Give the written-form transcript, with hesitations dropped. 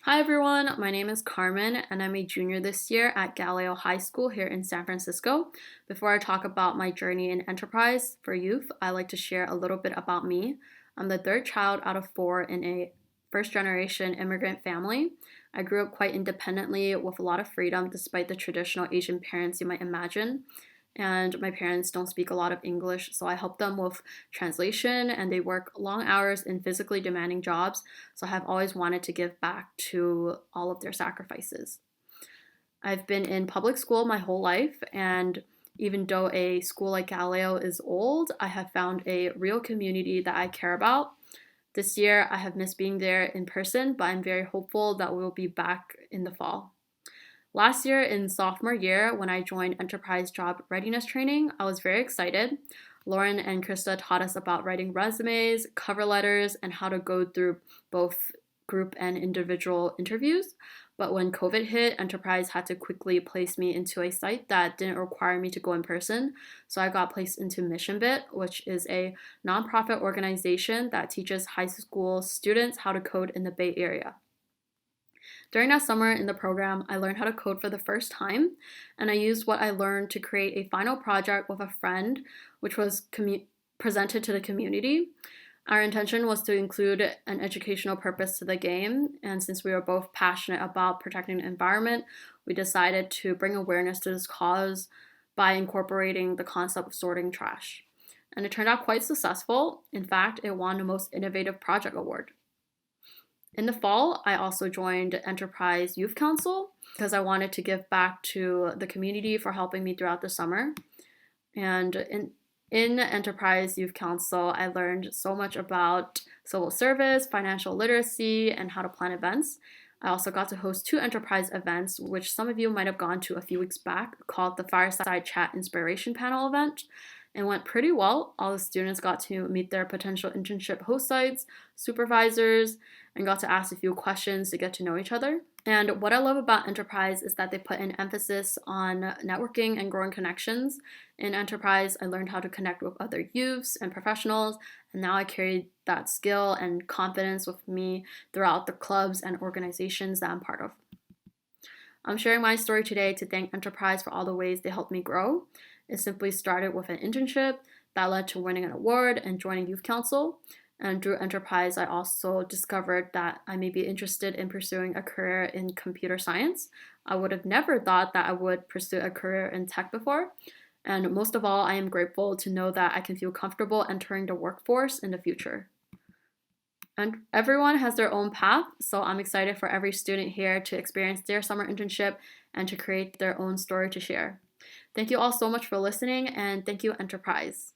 Hi everyone, my name is Carmen and I'm a junior this year at Galileo High School here in San Francisco. Before I talk about my journey in enterprise for youth, I like to share a little bit about me. I'm the third child out of four in a first generation immigrant family. I grew up quite independently with a lot of freedom despite the traditional Asian parents you might imagine. And my parents don't speak a lot of English, so I help them with translation and they work long hours in physically demanding jobs. So I have always wanted to give back to all of their sacrifices. I've been in public school my whole life, and even though a school like Galileo is old, I have found a real community that I care about. This year, I have missed being there in person, but I'm very hopeful that we will be back in the fall. Last year, in sophomore year, when I joined enterprise job readiness training, I was very excited. Lauren and Krista taught us about writing resumes, cover letters, and how to go through both group and individual interviews. But when COVID hit, Enterprise had to quickly place me into a site that didn't require me to go in person. So I got placed into MissionBit, which is a nonprofit organization that teaches high school students how to code in the Bay Area. During that summer in the program, I learned how to code for the first time, and I used what I learned to create a final project with a friend, which was presented to the community. Our intention was to include an educational purpose to the game, and since we were both passionate about protecting the environment, we decided to bring awareness to this cause by incorporating the concept of sorting trash. And it turned out quite successful. In fact, it won the Most Innovative Project Award. In the fall, I also joined Enterprise Youth Council because I wanted to give back to the community for helping me throughout the summer. And in Enterprise Youth Council, I learned so much about civil service, financial literacy, and how to plan events. I also got to host two enterprise events, which some of you might have gone to a few weeks back, called the Fireside Chat Inspiration Panel event. It went pretty well. All the students got to meet their potential internship host sites, supervisors, and got to ask a few questions to get to know each other. And what I love about Enterprise is that they put an emphasis on networking and growing connections. In Enterprise, I learned how to connect with other youths and professionals, and now I carry that skill and confidence with me throughout the clubs and organizations that I'm part of. I'm sharing my story today to thank Enterprise for all the ways they helped me grow. It simply started with an internship that led to winning an award and joining Youth Council. And through Enterprise, I also discovered that I may be interested in pursuing a career in computer science. I would have never thought that I would pursue a career in tech before. And most of all, I am grateful to know that I can feel comfortable entering the workforce in the future. And everyone has their own path, so I'm excited for every student here to experience their summer internship and to create their own story to share. Thank you all so much for listening, and thank you, Enterprise.